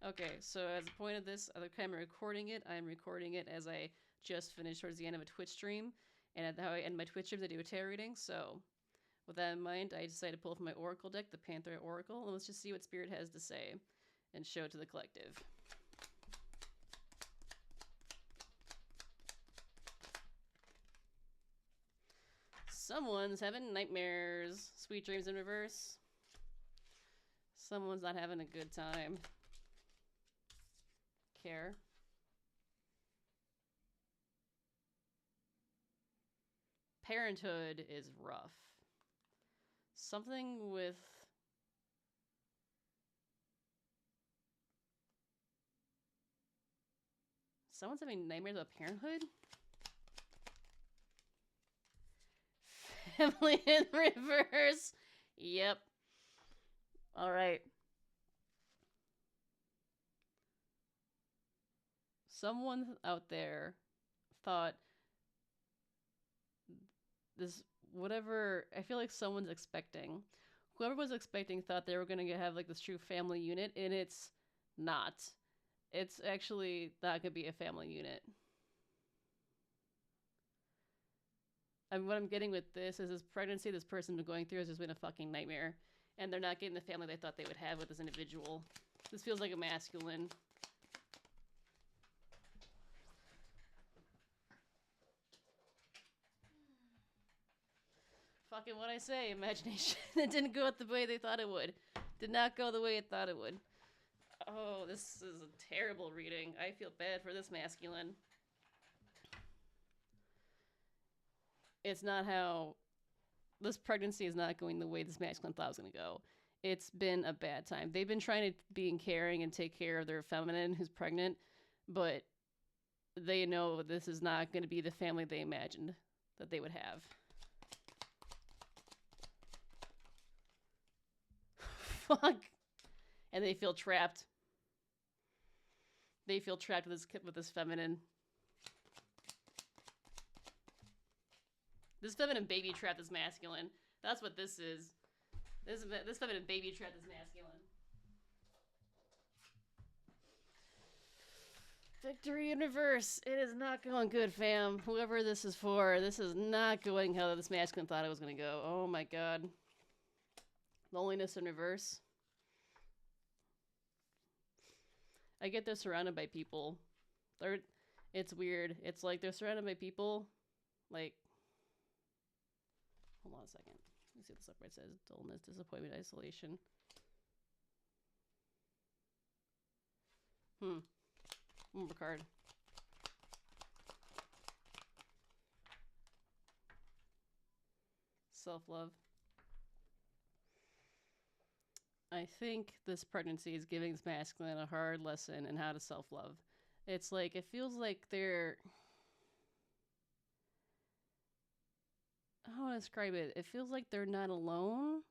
Okay, so as a point of this, other time I'm recording it, I'm recording it as I just finished towards the end of a Twitch stream. And at how I end my Twitch streams, I do a tarot reading. So with that in mind, I decided to pull from my Oracle deck, the Panther Oracle, and let's just see what Spirit has to say and show it to the collective. Someone's having nightmares. Sweet dreams in reverse. Someone's not having a good time. Care. Parenthood is rough. Something with... Someone's having nightmares about parenthood? Family in reverse. Yep. Alright. Someone out there thought this, whatever, I feel like someone's expecting. Whoever was expecting thought they were going to have like this true family unit, and it's not. It's actually not going to be a family unit. And what I'm getting with this is this pregnancy this person's been going through has just been a fucking nightmare. And they're not getting the family they thought they would have with this individual. This feels like a masculine. Fucking what I say, imagination. It didn't go the way they thought it would. Did not go the way it thought it would. Oh, this is a terrible reading. I feel bad for this masculine. It's not how... This pregnancy is not going the way this masculine thought it was going to go. It's been a bad time. They've been trying to be caring and take care of their feminine who's pregnant, but they know this is not going to be the family they imagined that they would have. Fuck. And they feel trapped. They feel trapped with this feminine. This feminine baby trapped this masculine. That's what this is. This feminine baby trapped this masculine. Victory in reverse. It is not going good, fam. Whoever this is for, this is not going how this masculine thought it was going to go. Oh my god. Loneliness in reverse. I get they're surrounded by people. It's weird. It's like they're surrounded by people. Like, hold on a second. Let me see what this upright says. Dullness, disappointment, isolation. One more card. Self-love. I think this pregnancy is giving this masculine a hard lesson in how to self-love. It's like, it feels like they're... How do I describe it? It feels like they're not alone.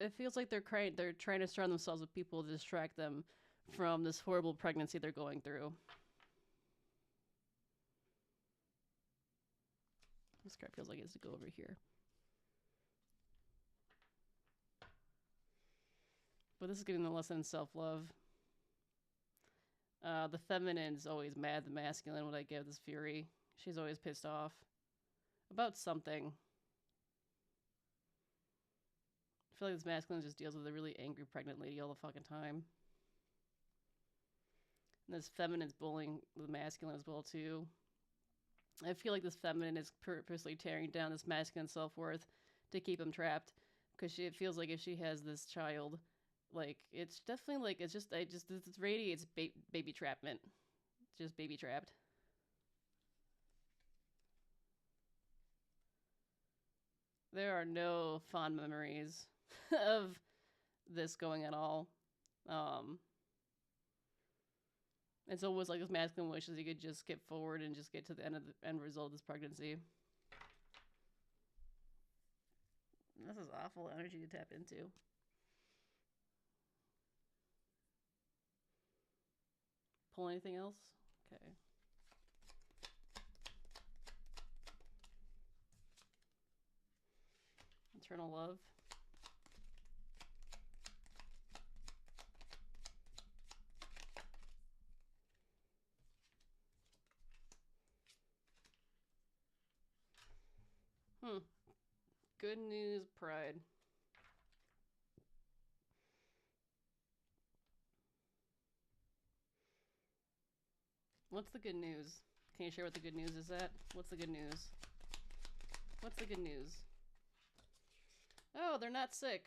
It feels like they're trying to surround themselves with people to distract them from this horrible pregnancy they're going through. This card feels like it has to go over here. But this is giving them a lesson in self-love. The feminine's always mad at the masculine when I give this fury. She's always pissed off. About something. I feel like this masculine just deals with a really angry pregnant lady all the fucking time. And this feminine's bullying the masculine as well, too. I feel like this feminine is purposely tearing down this masculine self-worth to keep him trapped. Because it feels like if she has this child... Like, it's definitely like, it's just, it radiates baby trapment. Just baby trapped. There are no fond memories of this going at all. It's almost like this masculine wishes he could just skip forward and just get to the end result of this pregnancy. This is awful energy to tap into. Pull anything else? Okay. Eternal love. Good news, pride. What's the good news? Can you share what the good news is at? What's the good news? What's the good news? Oh, they're not sick.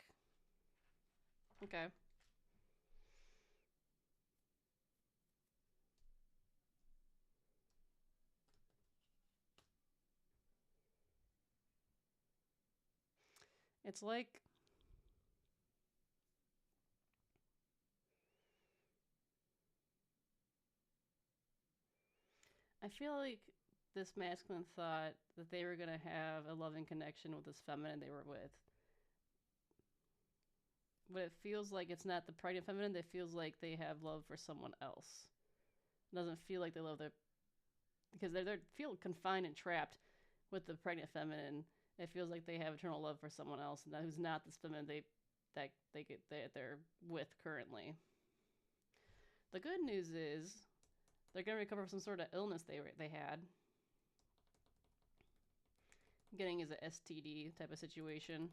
Okay. It's like I feel like this masculine thought that they were gonna have a loving connection with this feminine they were with. But it feels like it's not the pregnant feminine. It feels like they have love for someone else. It doesn't feel like they love their because they feel confined and trapped with the pregnant feminine. It feels like they have eternal love for someone else, and who's not this feminine they're with currently. The good news is they're gonna recover from some sort of illness they had. Getting is a STD type of situation.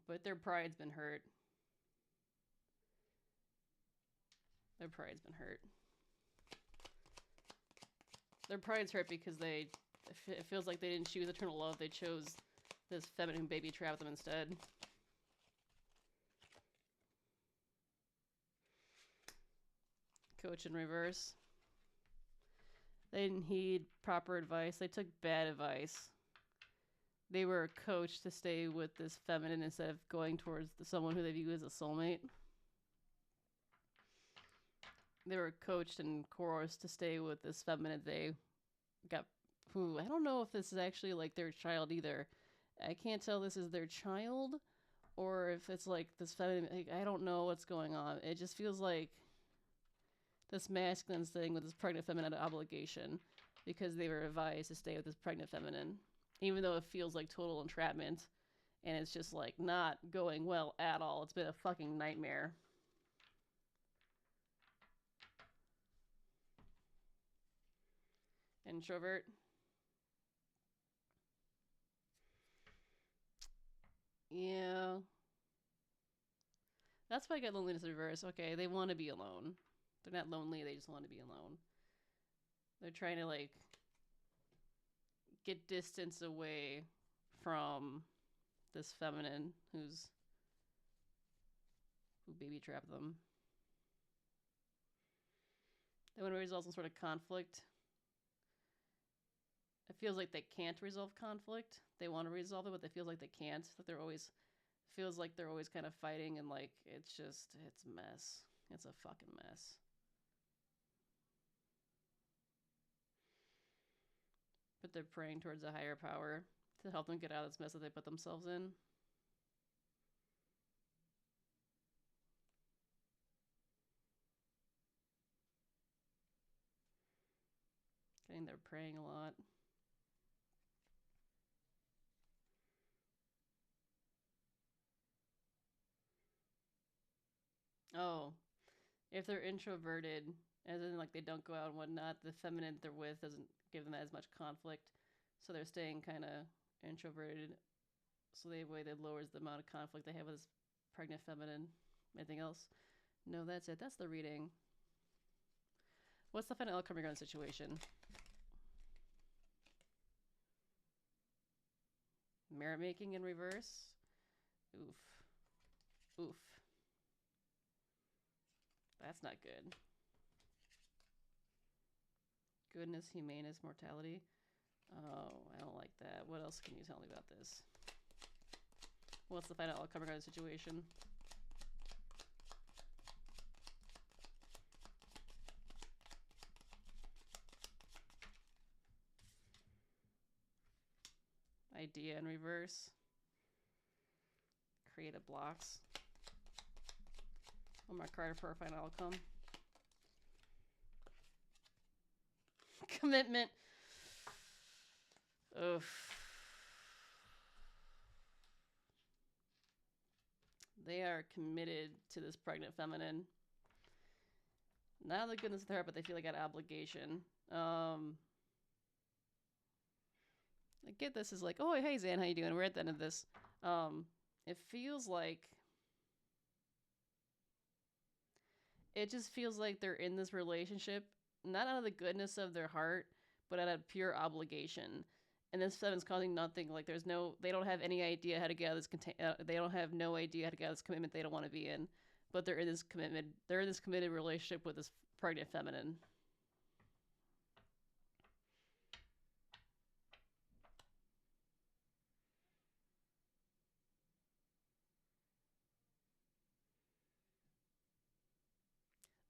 But their pride's been hurt. Their pride's been hurt. Their pride's hurt because it feels like they didn't choose eternal love. They chose this feminine baby trap them instead. Coach in reverse. They didn't heed proper advice. They took bad advice. They were coached to stay with this feminine instead of going towards someone who they view as a soulmate. They were coached and coerced to stay with this feminine they got, who I don't know if this is actually like their child either. I can't tell this is their child or if it's like this feminine. Like, I don't know what's going on. It just feels like this masculine thing with this pregnant feminine obligation because they were advised to stay with this pregnant feminine, even though it feels like total entrapment and it's just like not going well at all. It's been a fucking nightmare. Introvert. Yeah. That's why I get loneliness in reverse. Okay, they want to be alone. They're not lonely, they just want to be alone. They're trying to like get distance away from this feminine who baby trapped them. They want to resolve some sort of conflict. It feels like they can't resolve conflict. They want to resolve it, but it feels like they can't. That they're always feels like they're always kind of fighting and like it's a mess. It's a fucking mess. But they're praying towards a higher power to help them get out of this mess that they put themselves in. Okay, they're praying a lot. Oh, if they're introverted, as in like they don't go out and whatnot, the feminine they're with doesn't give them as much conflict, so they're staying kind of introverted. So they lowers the amount of conflict they have with this pregnant feminine. Anything else? No, that's it. That's the reading. What's the final outcome regarding the situation? Merit making in reverse. Oof. Oof. That's not good. Goodness, humaneness, mortality. Oh, I don't like that. What else can you tell me about this? What's the final outcome regarding the situation? Idea in reverse. Creative blocks. One more card for our final outcome. Commitment. Oof. They are committed to this pregnant feminine. Not the goodness of their heart, but they feel like an obligation. I get this is like, oh hey Zan, how you doing? We're at the end of this. Um, it feels like it just feels like they're in this relationship not out of the goodness of their heart, but out of pure obligation. And this seven's causing nothing. Like there's no, they don't have any idea how to get out of this. They don't have no idea how to get out of this commitment they don't want to be in. But they're in this commitment. They're in this committed relationship with this pregnant feminine.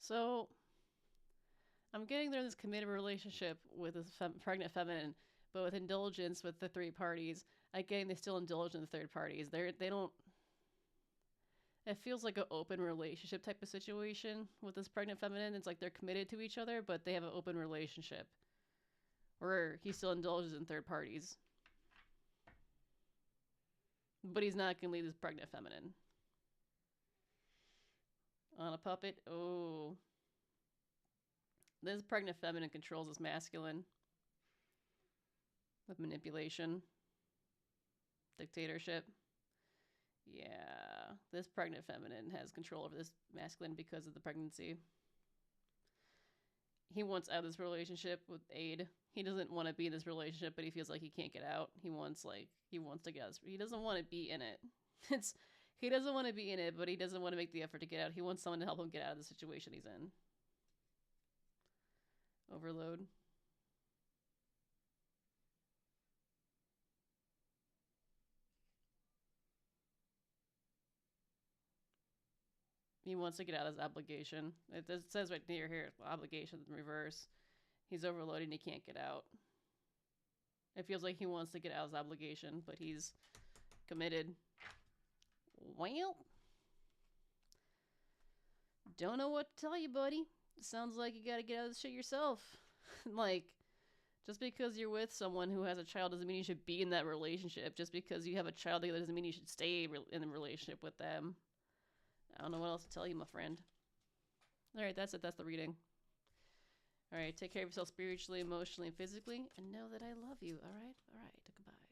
So I'm getting they're in this committed relationship with this pregnant feminine, but with indulgence with the three parties. Again, they still indulge in the third parties. They don't. It feels like an open relationship type of situation with this pregnant feminine. It's like they're committed to each other, but they have an open relationship where he still indulges in third parties, but he's not gonna leave this pregnant feminine on a puppet. Oh, this pregnant feminine controls this masculine with manipulation, dictatorship. Yeah, this pregnant feminine has control over this masculine because of the pregnancy. He wants out of this relationship with Aid. He doesn't want to be in this relationship, but he feels like he can't get out. He wants to get out. He doesn't want to be in it. It's he doesn't want to be in it, but he doesn't want to make the effort to get out. He wants someone to help him get out of the situation he's in. Overload. He wants to get out of his obligation. It says right near here, obligation in reverse. He's overloaded and he can't get out. It feels like he wants to get out of his obligation, but he's committed. Well, don't know what to tell you, buddy. Sounds like you gotta get out of this shit yourself. Like, just because you're with someone who has a child doesn't mean you should be in that relationship. Just because you have a child together doesn't mean you should stay in the relationship with them. I don't know what else to tell you, my friend. Alright, that's it. That's the reading. Alright, take care of yourself spiritually, emotionally, and physically, and know that I love you. Alright? Alright, goodbye.